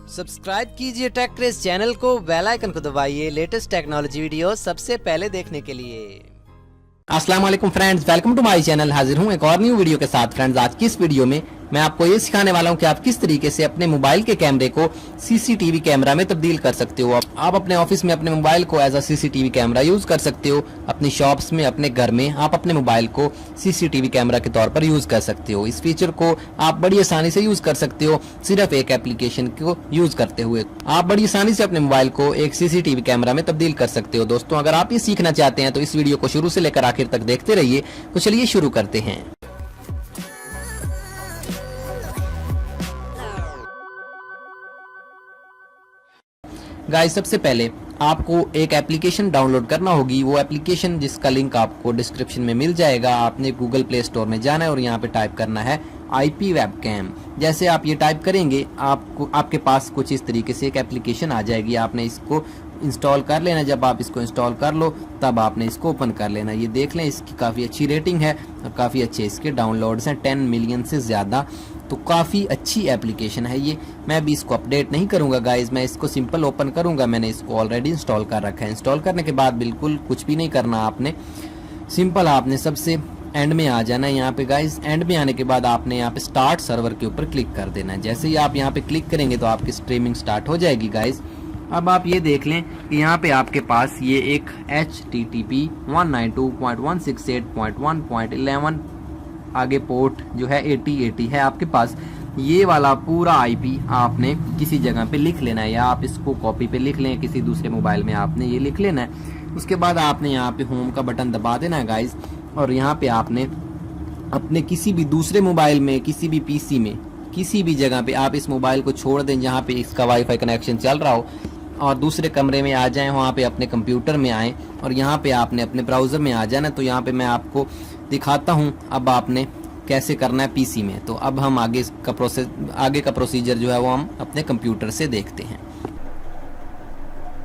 Subscribe कीजिए take craze channel को, bell icon को दबाइए लेटेस्ट टेक्नोलॉजी वीडियो सबसे पहले देखने के लिए। अस्सलाम वालेकुम friends, welcome to my channel. हाजिर हूं एक और न्यू वीडियो के साथ। फ्रेंड्स, आज की इस वीडियो में मैं आपको ये सिखाने वाला हूं कि आप किस तरीके से अपने मोबाइल के कैमरे को सीसीटीवी कैमरा में तब्दील कर सकते हो। आप अपने ऑफिस में अपने मोबाइल को as a CCTV camera use कर सकते हो। अपनी शॉप्स में, अपने घर में आप अपने मोबाइल को सीसीटीवी कैमरा के तौर पर यूज कर सकते हो। इस फीचर को आप बड़ी आसानी से यूज कर सकते हो, सिर्फ एक एप्लीकेशन को यूज करते हुए आप बड़ी आसानी से अपने मोबाइल को एक सीसीटीवी कैमरा में तब्दील कर सकते हो। दोस्तों, अगर आप ये सीखना चाहते हैं तो इस वीडियो को शुरू से लेकर आखिर तक देखते रहिए। तो चलिए शुरू करते हैं। गाइस, सबसे पहले आपको एक एप्लीकेशन डाउनलोड करना होगी। वो एप्लीकेशन जिसका लिंक आपको डिस्क्रिप्शन में मिल जाएगा। आपने गूगल प्ले स्टोर में जाना है और यहाँ पे टाइप करना है IP वेबकैम। जैसे आप ये टाइप करेंगे आपके पास कुछ इस तरीके से एक एप्लीकेशन आ जाएगी। आपने इसको इंस्टॉल कर लेना। जब आप इसको इंस्टॉल कर लो तब आपने इसको ओपन कर लेना। ये देख लें, इसकी काफ़ी अच्छी रेटिंग है और काफ़ी अच्छे इसके डाउनलोड्स हैं, 10 मिलियन से ज़्यादा। तो काफ़ी अच्छी एप्लीकेशन है ये। मैं अभी इसको अपडेट नहीं करूंगा गाइज, मैं इसको सिंपल ओपन करूंगा। मैंने इसको ऑलरेडी इंस्टॉल कर रखा है। इंस्टॉल करने के बाद बिल्कुल कुछ भी नहीं करना आपने, सिंपल आपने सबसे एंड में आ जाना है। यहाँ पे गाइज, एंड में आने के बाद आपने यहाँ पे स्टार्ट सर्वर के ऊपर क्लिक कर देना है। जैसे ही आप यहाँ पे क्लिक करेंगे तो आपकी स्ट्रीमिंग स्टार्ट हो जाएगी गाइज। अब आप ये देख लें कि यहाँ पे आपके पास ये एक HTTP 192.168.1.11 आगे पोर्ट जो है 8080 है आपके पास। ये वाला पूरा IP आपने किसी जगह पे लिख लेना है, या आप इसको कॉपी पे लिख लें, किसी दूसरे मोबाइल में आपने ये लिख लेना है। उसके बाद आपने यहाँ पे होम का बटन दबा देना है गाइज, और यहाँ पे आपने अपने किसी भी दूसरे मोबाइल में, किसी भी PC में, किसी भी जगह पे आप इस मोबाइल को छोड़ दें जहाँ पे इसका वाईफाई कनेक्शन चल रहा हो, और दूसरे कमरे में आ जाएं, वहाँ पे अपने कंप्यूटर में आएँ और यहाँ पे आपने अपने ब्राउज़र में आ जाना। तो यहाँ पे मैं आपको दिखाता हूँ अब आपने कैसे करना है PC में। तो अब हम आगे का प्रोसीजर जो है वो हम अपने कंप्यूटर से देखते हैं।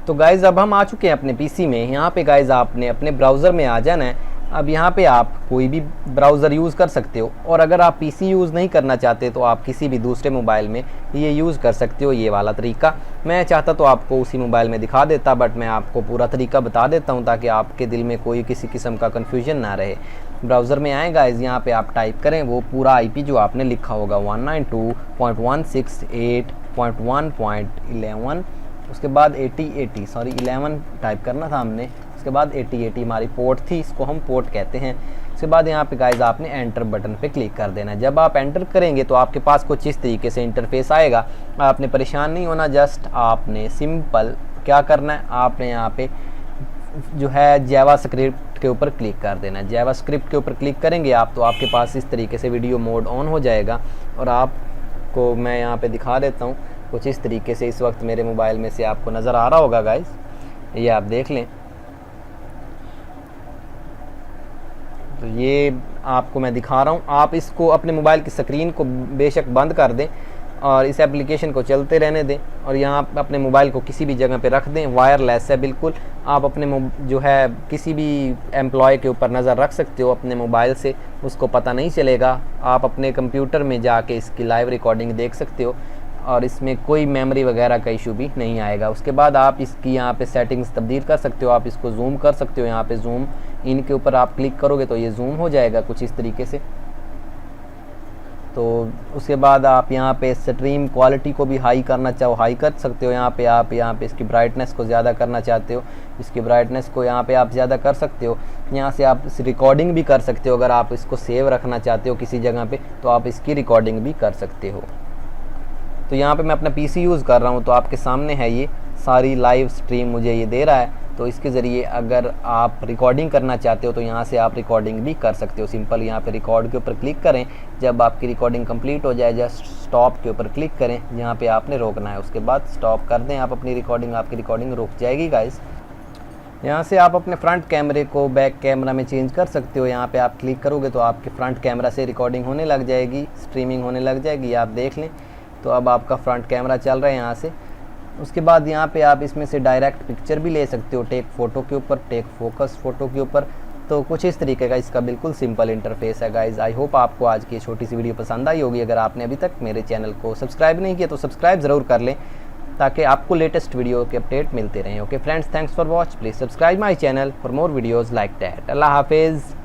तो गाइज़, अब हम आ चुके हैं अपने PC में। यहाँ पे गाइज़ आपने अपने ब्राउज़र में आ जाना है। अब यहाँ पे आप कोई भी ब्राउज़र यूज़ कर सकते हो, और अगर आप PC यूज़ नहीं करना चाहते तो आप किसी भी दूसरे मोबाइल में ये यूज़ कर सकते हो, ये वाला तरीका। मैं चाहता तो आपको उसी मोबाइल में दिखा देता, बट मैं आपको पूरा तरीका बता देता हूँ ताकि आपके दिल में कोई किसी किस्म का कन्फ्यूजन ना रहे। ब्राउज़र में आए गाइज़, यहाँ पे आप टाइप करें वो पूरा IP जो आपने लिखा होगा 192.168.1.11, उसके बाद 11 टाइप करना था हमने। उसके बाद 8080 हमारी पोर्ट थी, इसको हम पोर्ट कहते हैं। उसके बाद यहाँ पे गाइज आपने एंटर बटन पे क्लिक कर देना है। जब आप एंटर करेंगे तो आपके पास कुछ इस तरीके से इंटरफेस आएगा। आपने परेशान नहीं होना, जस्ट आपने सिंपल क्या करना है, आपने यहाँ पे जो है जावास्क्रिप्ट के ऊपर क्लिक कर देना है। जावास्क्रिप्ट के ऊपर क्लिक करेंगे आप तो आपके पास इस तरीके से वीडियो मोड ऑन हो जाएगा, और आपको मैं यहाँ पे दिखा देता हूँ कुछ इस तरीके से। इस वक्त मेरे मोबाइल में से आपको नज़र आ रहा होगा गाइज, ये आप देख लें। तो ये आपको मैं दिखा रहा हूँ। आप इसको अपने मोबाइल की स्क्रीन को बेशक बंद कर दें और इस एप्लीकेशन को चलते रहने दें, और यहाँ अपने मोबाइल को किसी भी जगह पे रख दें। वायरलेस है बिल्कुल। आप अपने जो है किसी भी एम्प्लॉय के ऊपर नज़र रख सकते हो अपने मोबाइल से, उसको पता नहीं चलेगा। आप अपने कंप्यूटर में जाके इसकी लाइव रिकॉर्डिंग देख सकते हो, और इसमें कोई मेमोरी वगैरह का इशू भी नहीं आएगा। उसके बाद आप इसकी यहाँ पे सेटिंग्स तब्दील कर सकते हो। आप इसको जूम कर सकते हो। यहाँ पे जूम इन के ऊपर आप क्लिक करोगे तो ये जूम हो जाएगा कुछ इस तरीके से। तो उसके बाद आप यहाँ पे स्ट्रीम क्वालिटी को भी हाई करना चाहो हाई कर सकते हो। यहाँ पे आप इसकी ब्राइटनेस को ज़्यादा करना चाहते हो, इसकी ब्राइटनेस को यहाँ पे आप ज़्यादा कर सकते हो। यहाँ से आप रिकॉर्डिंग भी कर सकते हो। अगर आप इसको सेव रखना चाहते हो किसी जगह पे तो आप इसकी रिकॉर्डिंग भी कर सकते हो। तो यहाँ पे मैं अपना PC यूज़ कर रहा हूँ, तो आपके सामने है ये सारी लाइव स्ट्रीम मुझे ये दे रहा है। तो इसके ज़रिए अगर आप रिकॉर्डिंग करना चाहते हो तो यहाँ से आप रिकॉर्डिंग भी कर सकते हो। सिंपल यहाँ पे रिकॉर्ड के ऊपर क्लिक करें। जब आपकी रिकॉर्डिंग कंप्लीट हो जाए जस्ट स्टॉप के ऊपर क्लिक करें, यहाँ पे आपने रोकना है। उसके बाद स्टॉप कर दें आप अपनी रिकॉर्डिंग, आपकी रिकॉर्डिंग रुक जाएगी गाइस। यहाँ से आप अपने फ्रंट कैमरे को बैक कैमरा में चेंज कर सकते हो। यहाँ पे आप क्लिक करोगे तो आपके फ्रंट कैमरा से रिकॉर्डिंग होने लग जाएगी, स्ट्रीमिंग होने लग जाएगी। आप देख लें तो अब आपका फ्रंट कैमरा चल रहा है यहाँ से। उसके बाद यहाँ पे आप इसमें से डायरेक्ट पिक्चर भी ले सकते हो, टेक फ़ोटो के ऊपर, टेक फोकस फ़ोटो के ऊपर। तो कुछ इस तरीके का इसका बिल्कुल सिंपल इंटरफेस है गाइज़। आई होप आपको आज की छोटी सी वीडियो पसंद आई होगी। अगर आपने अभी तक मेरे चैनल को सब्सक्राइब नहीं किया तो सब्सक्राइब ज़रूर कर लें, ताकि आपको लेटेस्ट वीडियो के अपडेट मिलते रहें। Okay friends, thanks for watch, please subscribe my channel for more videos like that. अल्लाह हाफिज़।